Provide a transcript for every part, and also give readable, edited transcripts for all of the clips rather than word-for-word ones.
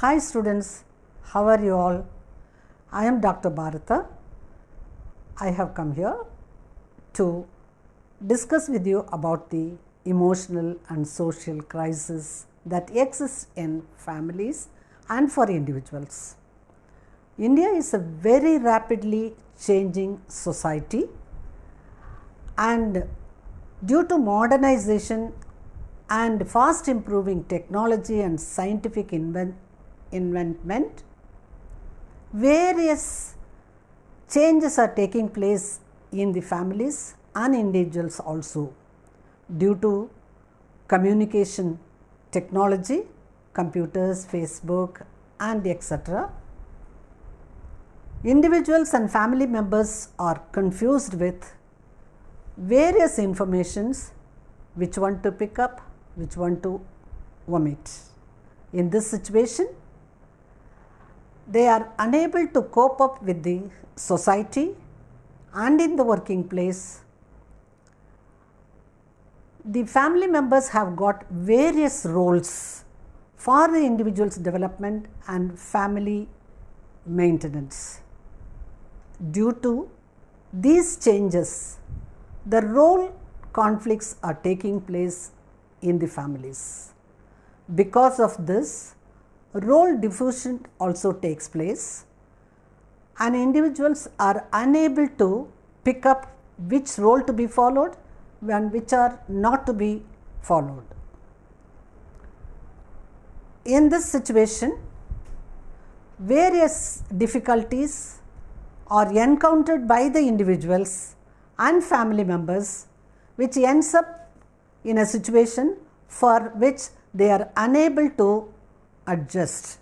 Hi students, how are you all? I am Dr. Bharata. I have come here to discuss with you about the emotional and social crisis that exist in families and for individuals. India is a very rapidly changing society, and due to modernization and fast improving technology and scientific invention, various changes are taking place in the families and individuals also due to communication technology, computers, Facebook and etc. Individuals and family members are confused with various informations, which one to pick up, which one to omit. In this situation, they are unable to cope up with the society and in the working place. The family members have got various roles for the individual's development and family maintenance. Due to these changes, the role conflicts are taking place in the families. Because of this, role diffusion also takes place, and individuals are unable to pick up which role to be followed and which are not to be followed. In this situation, various difficulties are encountered by the individuals and family members, which ends up in a situation for which they are unable to adjust,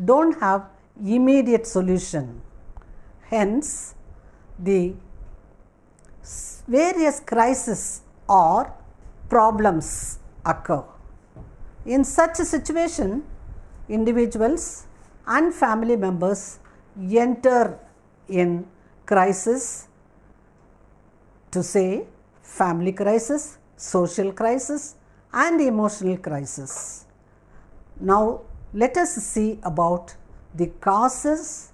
don't have immediate solution. Hence, the various crises or problems occur. In such a situation, individuals and family members enter in crisis, to say family crisis, social crisis and emotional crisis. Now, let us see about the causes,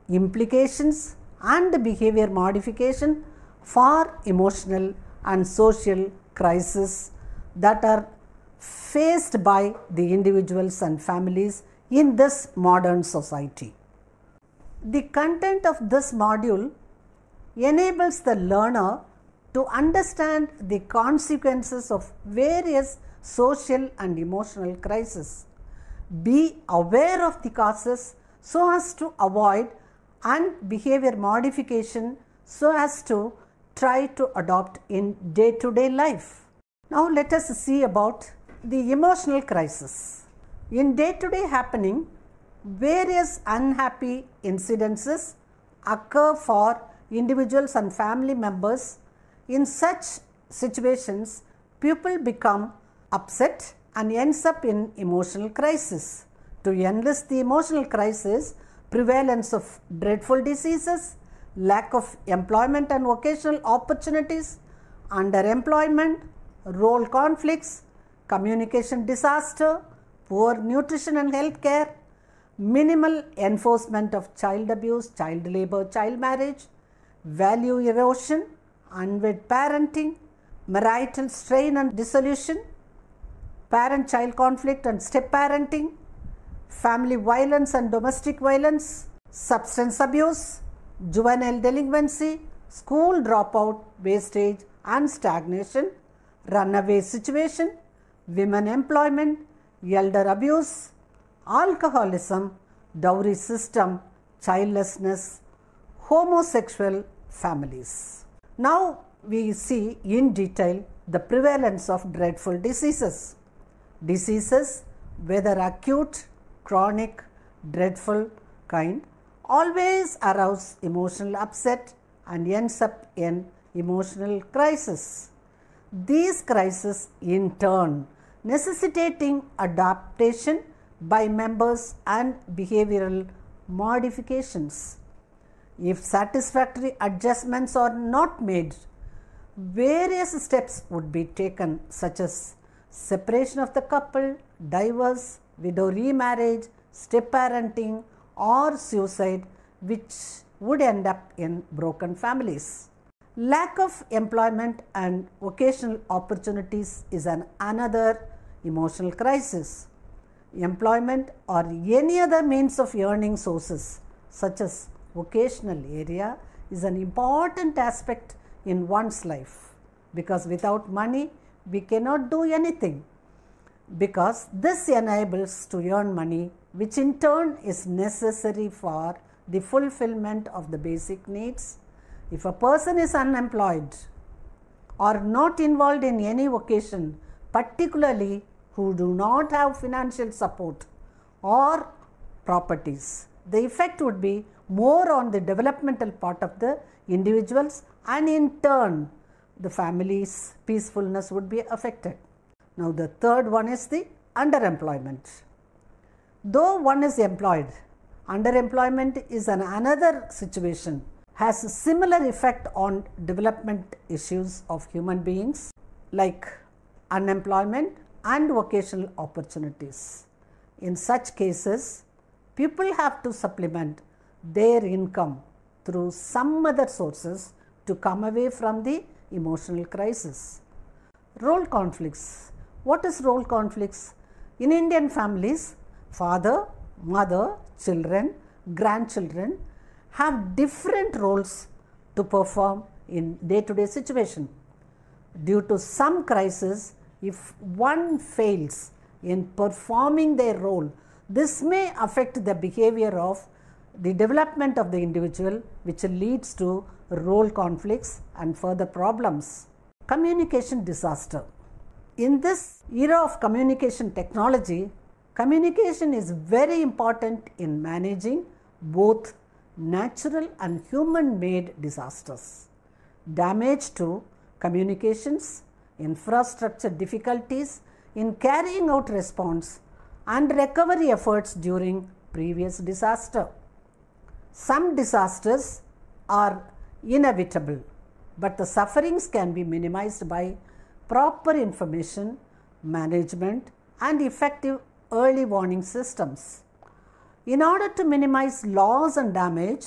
implications and behavior modification for emotional and social crisis that are faced by the individuals and families in this modern society. The content of this module enables the learner to understand the consequences of various social and emotional crises, be aware of the causes so as to avoid, and behavior modification so as to try to adopt in day-to-day life. Now let us see about the emotional crisis. In day-to-day happening, various unhappy incidences occur for individuals and family members. In such situations, people become upset and ends up in emotional crisis. To enlist the emotional crisis, prevalence of dreadful diseases, lack of employment and vocational opportunities, underemployment, role conflicts, communication disaster, poor nutrition and health care, minimal enforcement of child abuse, child labor, child marriage, value erosion, unwed parenting, marital strain and dissolution, parent-child conflict and step-parenting, family violence and domestic violence, substance abuse, juvenile delinquency, school dropout, wastage and stagnation, runaway situation, women employment, elder abuse, alcoholism, dowry system, childlessness, homosexual families. Now we see in detail the prevalence of dreadful diseases. Diseases, whether acute, chronic, dreadful kind, always arouse emotional upset and ends up in emotional crisis. These crises in turn necessitating adaptation by members and behavioral modifications. If satisfactory adjustments are not made, various steps would be taken, such as separation of the couple, divorce, widow remarriage, step parenting, or suicide, which would end up in broken families. Lack of employment and vocational opportunities is another emotional crisis. Employment or any other means of earning sources, such as vocational area, is an important aspect in one's life, because without money we cannot do anything, because this enables to earn money, which in turn is necessary for the fulfillment of the basic needs. If a person is unemployed or not involved in any vocation, particularly who do not have financial support or properties, the effect would be more on the developmental part of the individuals, and in turn the family's peacefulness would be affected. Now the third one is the underemployment. Though one is employed, underemployment is another situation, has a similar effect on development issues of human beings like unemployment and vocational opportunities. In such cases, people have to supplement their income through some other sources to come away from the emotional crisis. Role conflicts. What is role conflicts? In Indian families, father, mother, children, grandchildren have different roles to perform in day-to-day situation. Due to some crisis, if one fails in performing their role, this may affect the behavior of the development of the individual, which leads to role conflicts and further problems. Communication disaster. In this era of communication technology, communication is very important in managing both natural and human-made disasters. Damage to communications, infrastructure difficulties in carrying out response, and recovery efforts during previous disaster. Some disasters are inevitable, but the sufferings can be minimized by proper information, management, and effective early warning systems. In order to minimize loss and damage,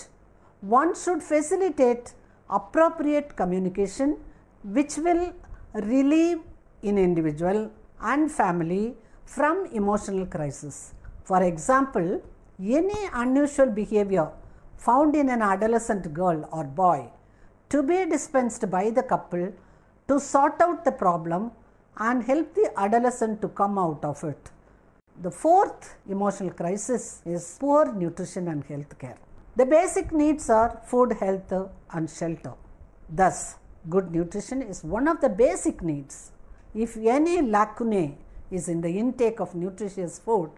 one should facilitate appropriate communication, which will relieve an individual and family from emotional crisis. For example, any unusual behavior found in an adolescent girl or boy to be dispensed by the couple to sort out the problem and help the adolescent to come out of it. The fourth emotional crisis is poor nutrition and health care. The basic needs are food, health, and shelter. Thus, good nutrition is one of the basic needs. If any lacunae is in the intake of nutritious food,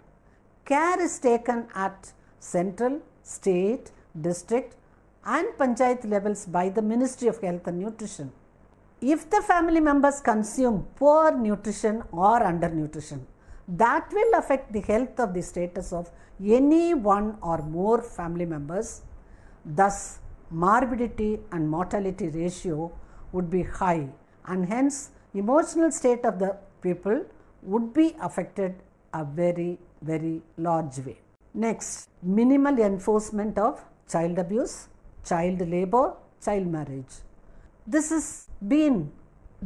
care is taken at central, state, district, and panchayat levels by the Ministry of Health and Nutrition. If the family members consume poor nutrition or undernutrition, that will affect the health of the status of any one or more family members. Thus, morbidity and mortality ratio would be high, and hence emotional state of the people would be affected a very, very large way. Next, minimal enforcement of child abuse, child labor, child marriage. This has been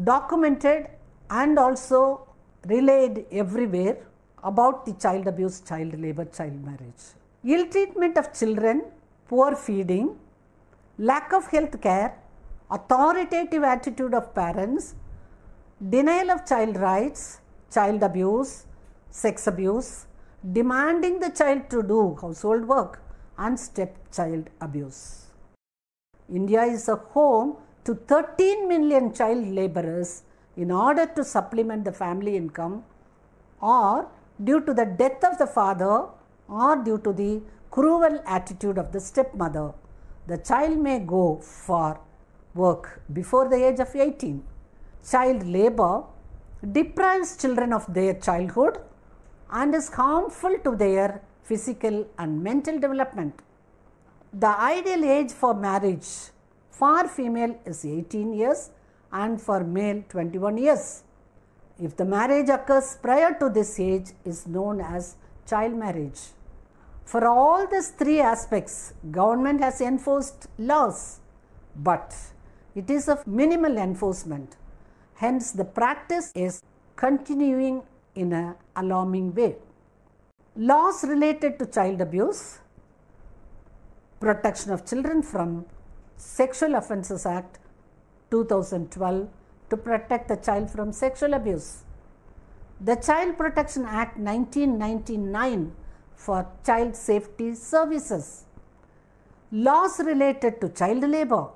documented and also relayed everywhere about the child abuse, child labor, child marriage. Ill treatment of children, poor feeding, lack of health care, authoritative attitude of parents, denial of child rights, child abuse, sex abuse, demanding the child to do household work, and stepchild abuse. India is a home to 13 million child laborers in order to supplement the family income, or due to the death of the father or due to the cruel attitude of the stepmother, the child may go for work before the age of 18. Child labor deprives children of their childhood and is harmful to their physical and mental development. The ideal age for marriage for female is 18 years and for male 21 years. If the marriage occurs prior to this age, is known as child marriage. For all these three aspects, government has enforced laws, but it is of minimal enforcement. Hence, the practice is continuing in an alarming way. Laws related to child abuse, Protection of Children from Sexual Offences Act 2012 to protect the child from sexual abuse. The Child Protection Act 1999 for child safety services. Laws related to child labor.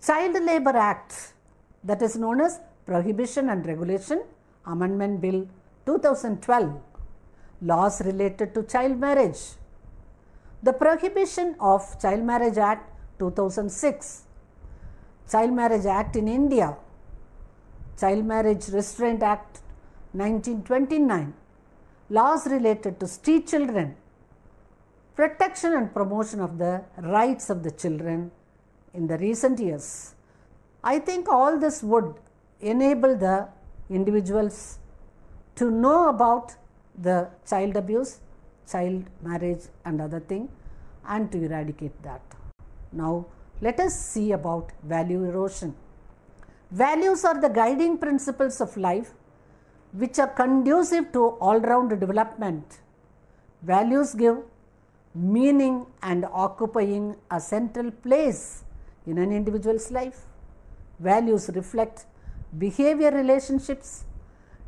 Child Labor Act, that is known as Prohibition and Regulation Amendment Bill 2012. Laws related to child marriage. The Prohibition of Child Marriage Act 2006. Child Marriage Act in India. Child Marriage Restraint Act 1929. Laws related to street children. Protection and promotion of the rights of the children in the recent years. I think all this would enable the individuals to know about the child abuse, child marriage and other thing, and to eradicate that. Now, let us see about value erosion. Values are the guiding principles of life which are conducive to all-round development. Values give meaning and occupying a central place in an individual's life. Values reflect behavior relationships,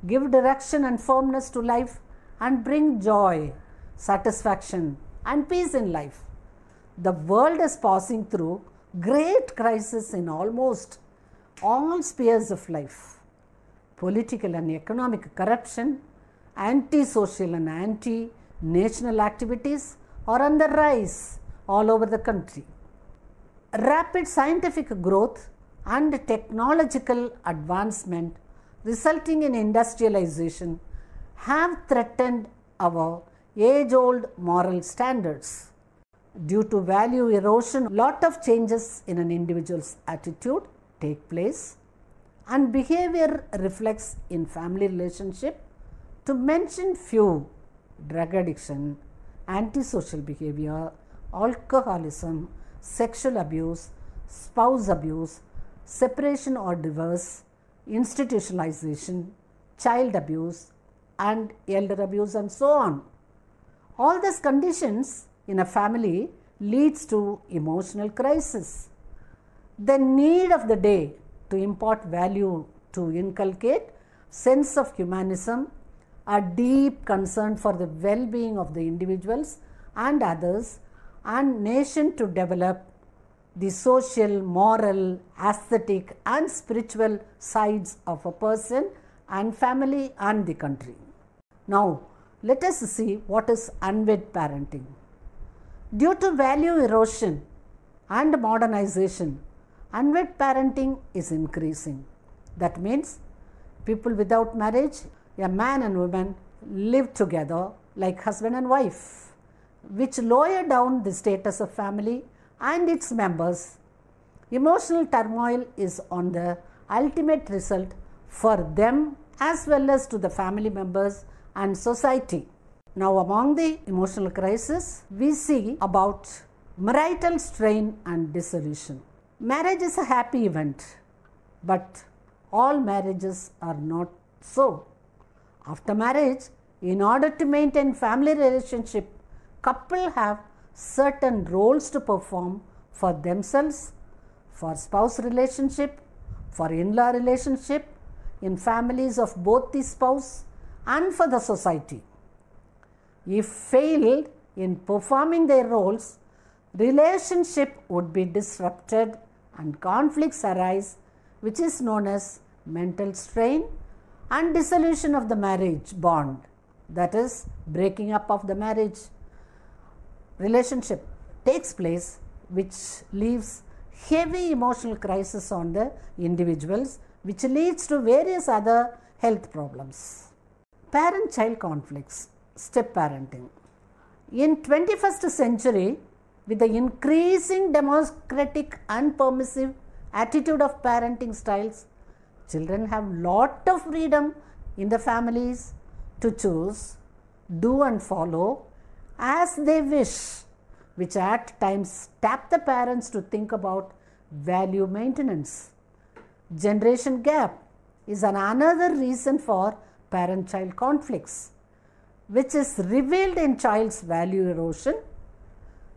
give direction and firmness to life, and bring joy, satisfaction, and peace in life. The world is passing through great crises in almost all spheres of life. Political and economic corruption, anti-social and anti-national activities are on the rise all over the country. Rapid scientific growth and technological advancement resulting in industrialization have threatened our age-old moral standards. Due to value erosion, lot of changes in an individual's attitude take place, and behavior reflects in family relationship. To mention few: drug addiction, antisocial behavior, alcoholism, sexual abuse, spouse abuse, separation or divorce, institutionalization, child abuse, and elder abuse, and so on. All these conditions in a family leads to emotional crisis. The need of the day to impart value, to inculcate sense of humanism, a deep concern for the well-being of the individuals and others, and nation to develop the social, moral, aesthetic and spiritual sides of a person and family and the country. Now, let us see what is unwed parenting. Due to value erosion and modernization, unwed parenting is increasing. That means people without marriage, a man and woman, live together like husband and wife, which lower down the status of family and its members. Emotional turmoil is on the ultimate result for them as well as to the family members and society. Now, among the emotional crisis, we see about marital strain and dissolution. Marriage is a happy event, but all marriages are not so. After marriage, in order to maintain family relationship, couple have certain roles to perform for themselves, for spouse relationship, for in-law relationship, in families of both the spouse and for the society. If failed in performing their roles, relationship would be disrupted and conflicts arise, which is known as mental strain and dissolution of the marriage bond, that is, breaking up of the marriage relationship takes place, which leaves heavy emotional crisis on the individuals, which leads to various other health problems. Parent-child conflicts, step parenting. In 21st century, with the increasing democratic and permissive attitude of parenting styles, children have lot of freedom in the families to choose do and follow as they wish, which at times tap the parents to think about value maintenance. Generation gap is another reason for parent-child conflicts, which is revealed in child's value erosion,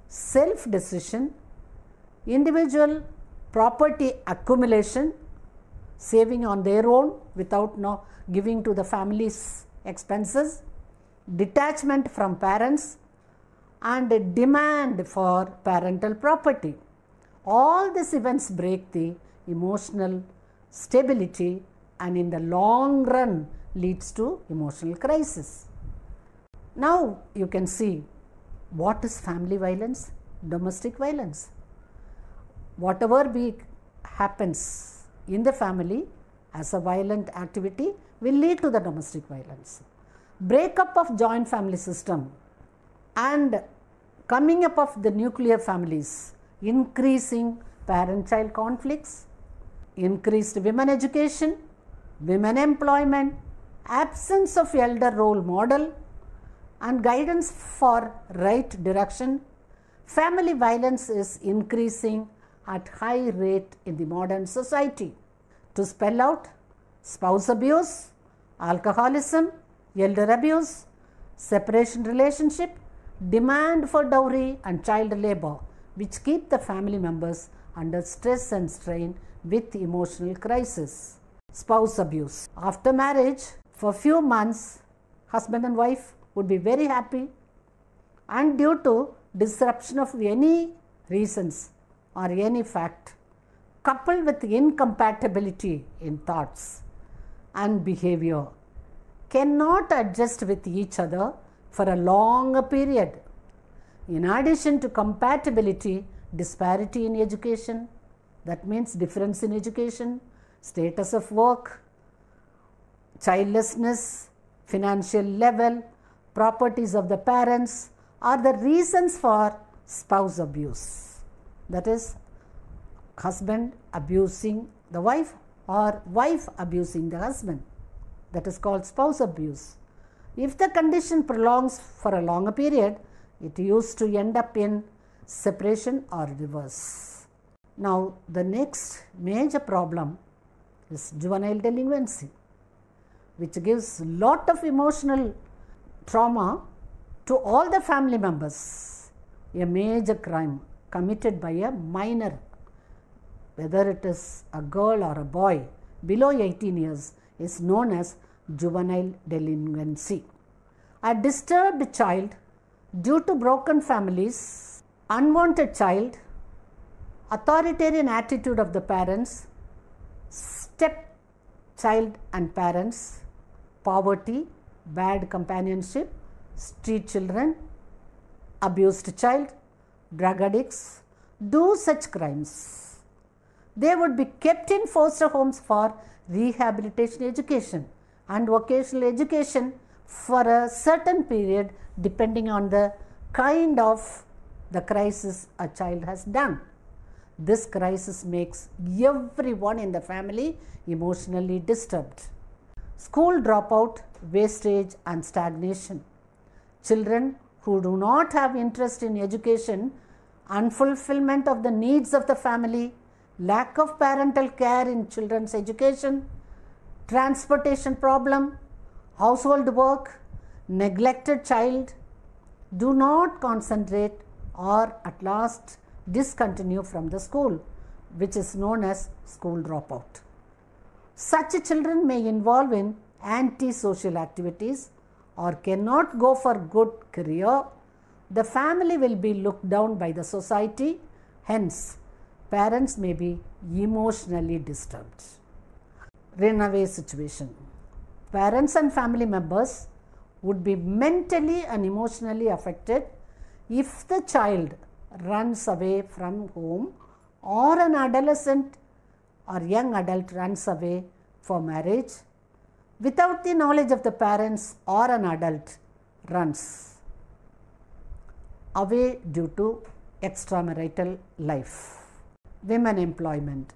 self-decision, individual property accumulation, saving on their own without giving to the family's expenses, detachment from parents, and a demand for parental property. All these events break the emotional stability and in the long run leads to emotional crisis. Now you can see what is family violence, domestic violence. Whatever happens in the family as a violent activity will lead to the domestic violence. Breakup of joint family system and coming up of the nuclear families, increasing parent-child conflicts, increased women education, women employment, absence of elder role model and guidance for right direction. Family violence is increasing at high rate in the modern society. To spell out, spouse abuse, alcoholism, elder abuse, separation relationship, demand for dowry and child labor, which keep the family members under stress and strain with emotional crisis. Spouse abuse. After marriage, for few months, husband and wife would be very happy, and due to disruption of any reasons or any fact, coupled with incompatibility in thoughts and behavior, cannot adjust with each other for a long period. In addition to compatibility, disparity in education, that means difference in education, status of work, childlessness, financial level, properties of the parents are the reasons for spouse abuse. That is, husband abusing the wife or wife abusing the husband. That is called spouse abuse. If the condition prolongs for a longer period, it used to end up in separation or divorce. Now, the next major problem is juvenile delinquency, which gives lot of emotional trauma to all the family members. A major crime committed by a minor, whether it is a girl or a boy below 18 years, is known as juvenile delinquency. A disturbed child due to broken families, unwanted child, authoritarian attitude of the parents, step-child and parents, poverty, bad companionship, street children, abused child, drug addicts do such crimes. They would be kept in foster homes for rehabilitation education and vocational education for a certain period depending on the kind of the crisis a child has done. This crisis makes everyone in the family emotionally disturbed. School dropout, wastage and stagnation. Children who do not have interest in education, unfulfillment of the needs of the family, lack of parental care in children's education, transportation problem, household work, neglected child, do not concentrate or at last discontinue from the school, which is known as school dropout. Such children may involve in anti-social activities or cannot go for good career. The family will be looked down by the society, hence parents may be emotionally disturbed. Runaway situation. Parents and family members would be mentally and emotionally affected if the child runs away from home or an adolescent or young adult runs away for marriage without the knowledge of the parents, or an adult runs away due to extramarital life. Women employment.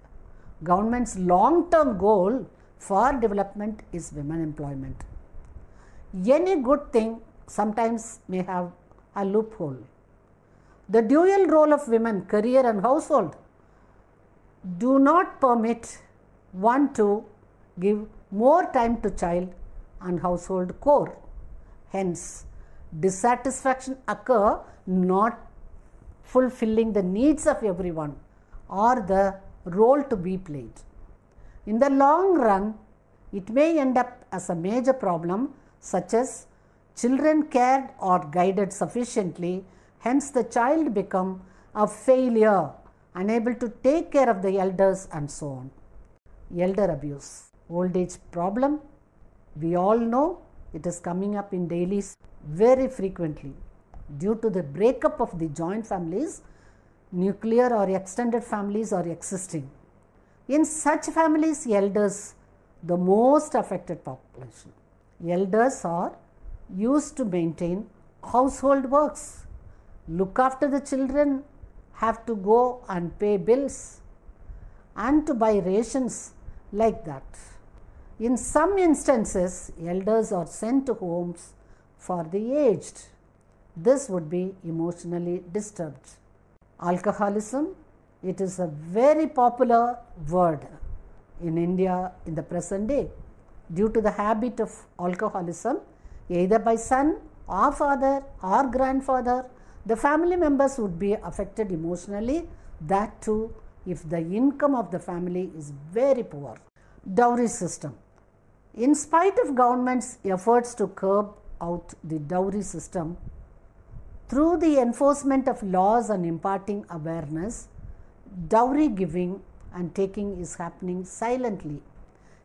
Government's long-term goal for development is women employment. Any good thing sometimes may have a loophole. The dual role of women, career and household, do not permit one to give more time to child and household core. Hence, dissatisfaction occur not fulfilling the needs of everyone or the role to be played. In the long run, it may end up as a major problem such as children cared or guided sufficiently, hence the child become a failure, unable to take care of the elders and so on. Elder abuse, old age problem, we all know it is coming up in daily very frequently. Due to the breakup of the joint families, nuclear or extended families are existing. In such families, elders, the most affected population. Elders are used to maintain household works, look after the children, have to go and pay bills and to buy rations like that. In some instances, elders are sent to homes for the aged. This would be emotionally disturbed. Alcoholism, it is a very popular word in India in the present day. Due to the habit of alcoholism, either by son or father or grandfather, the family members would be affected emotionally, that too if the income of the family is very poor. Dowry system. In spite of government's efforts to curb out the dowry system, through the enforcement of laws and imparting awareness, dowry giving and taking is happening silently.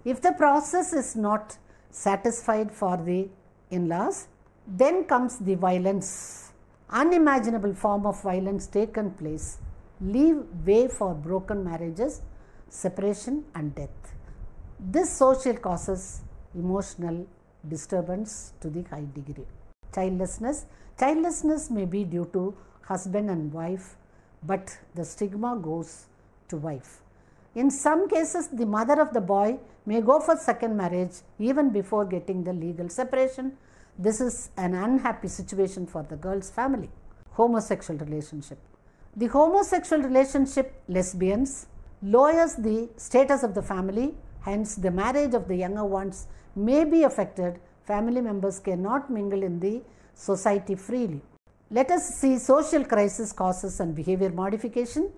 If the process is not satisfied for the in-laws, then comes the violence. Unimaginable form of violence taken place, leave way for broken marriages, separation and death. This social causes emotional disturbance to the high degree. Childlessness. Childlessness may be due to husband and wife, but the stigma goes to wife. In some cases, the mother of the boy may go for second marriage even before getting the legal separation. This is an unhappy situation for the girl's family. Homosexual relationship. The homosexual relationship, lesbians, lowers the status of the family, hence the marriage of the younger ones may be affected. Family members cannot mingle in the society freely. Let us see social crisis causes and behavior modification.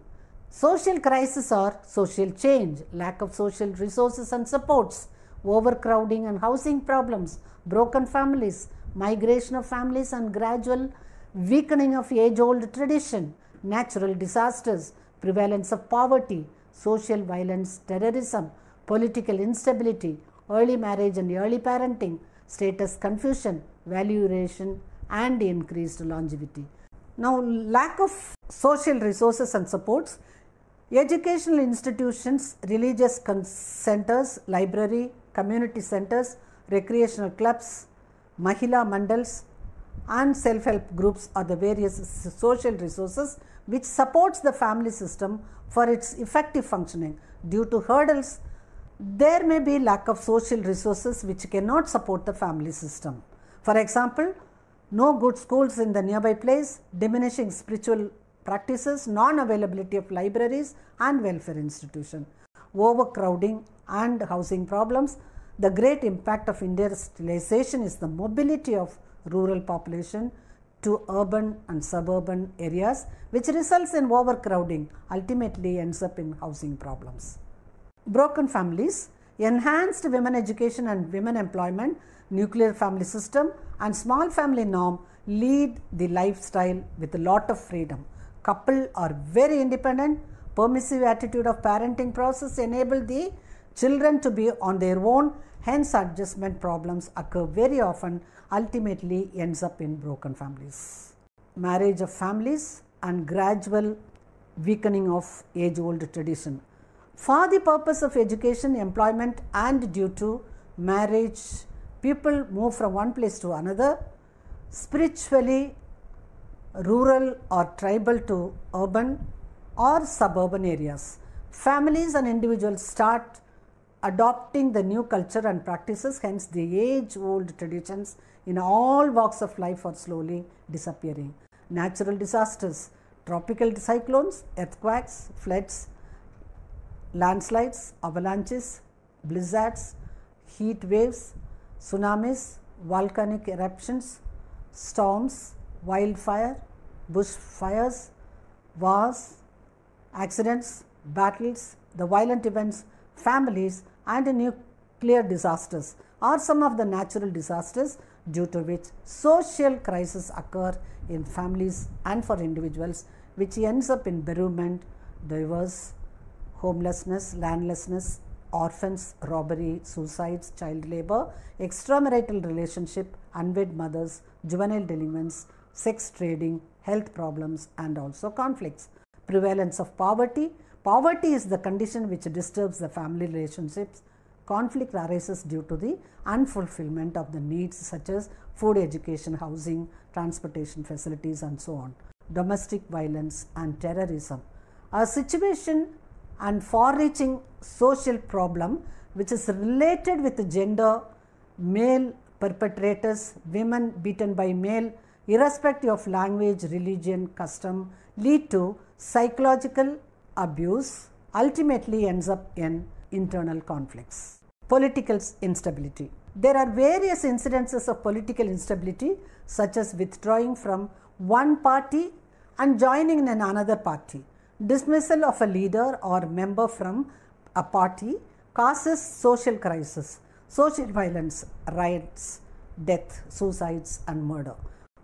Social crises are social change, lack of social resources and supports, overcrowding and housing problems, broken families, migration of families and gradual weakening of age-old tradition, natural disasters, prevalence of poverty, social violence, terrorism, political instability, early marriage and early parenting, status confusion, value erosion and increased longevity. Now, lack of social resources and supports. Educational institutions, religious centers, library, community centers, recreational clubs, Mahila Mandals and self-help groups are the various social resources which supports the family system for its effective functioning. Due to hurdles, there may be lack of social resources which cannot support the family system. For example, no good schools in the nearby place, diminishing spiritual practices, non-availability of libraries and welfare institutions, overcrowding and housing problems. The great impact of industrialization is the mobility of rural population to urban and suburban areas, which results in overcrowding, ultimately ends up in housing problems. Broken families, enhanced women education and women employment, nuclear family system and small family norm lead the lifestyle with a lot of freedom. Couple are very independent, permissive attitude of parenting process enable the children to be on their own, hence adjustment problems occur very often, ultimately ends up in broken families. Marriage of families and gradual weakening of age-old tradition. For the purpose of education, employment and due to marriage, people move from one place to another, spiritually rural or tribal to urban or suburban areas. Families and individuals start adopting the new culture and practices, hence the age-old traditions in all walks of life are slowly disappearing. Natural disasters, tropical cyclones, earthquakes, floods, landslides, avalanches, blizzards, heat waves, tsunamis, volcanic eruptions, storms, wildfire, bushfires, wars, accidents, battles, the violent events, families and nuclear disasters are some of the natural disasters due to which social crises occur in families and for individuals, which ends up in bereavement, divorce, homelessness, landlessness, orphans, robbery, suicides, child labor, extramarital relationship, unwed mothers, juvenile delinquents, sex trading, health problems and also conflicts. Prevalence of poverty. Poverty is the condition which disturbs the family relationships. Conflict arises due to the unfulfillment of the needs such as food, education, housing, transportation facilities and so on. Domestic violence and terrorism. A situation and far-reaching social problem which is related with gender, male perpetrators, women beaten by male, irrespective of language, religion, custom, lead to psychological abuse, ultimately ends up in internal conflicts. Political instability. There are various incidences of political instability such as withdrawing from one party and joining in another party. Dismissal of a leader or member from a party causes social crisis, social violence, riots, death, suicides and murder.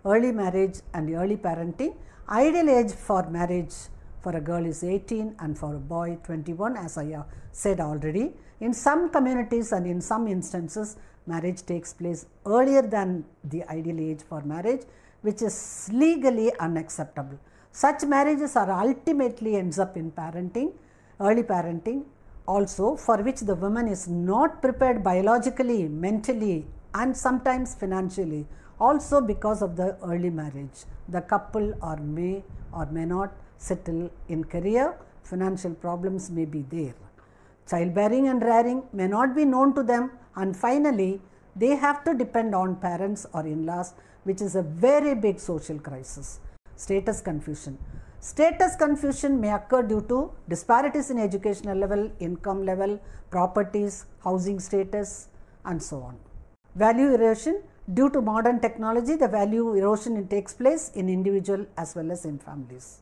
Early marriage and early parenting. Ideal age for marriage for a girl is 18 and for a boy 21, as I have said already. In some communities and in some instances, marriage takes place earlier than the ideal age for marriage, which is legally unacceptable. Such marriages are ultimately ends up in parenting, early parenting also, for which the woman is not prepared biologically, mentally and sometimes financially, also because of the early marriage. The couple may or may not settle in career, financial problems may be there. Childbearing and rearing may not be known to them, and finally they have to depend on parents or in-laws, which is a very big social crisis. Status confusion. Status confusion may occur due to disparities in educational level, income level, properties, housing status and so on. Value erosion. Due to modern technology, the value erosion takes place in individual as well as in families.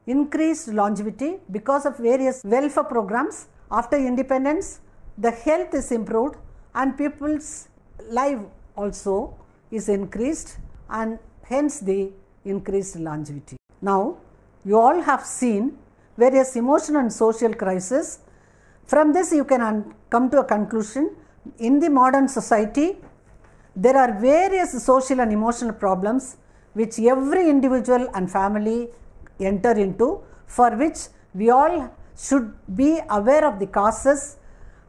Increased longevity. Because of various welfare programs after independence, the health is improved and people's life also is increased and hence the increased longevity. Now, you all have seen various emotional and social crises. From this you can come to a conclusion. In the modern society, there are various social and emotional problems which every individual and family enter into, for which we all should be aware of the causes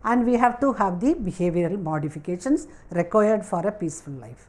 and we have to have the behavioral modifications required for a peaceful life.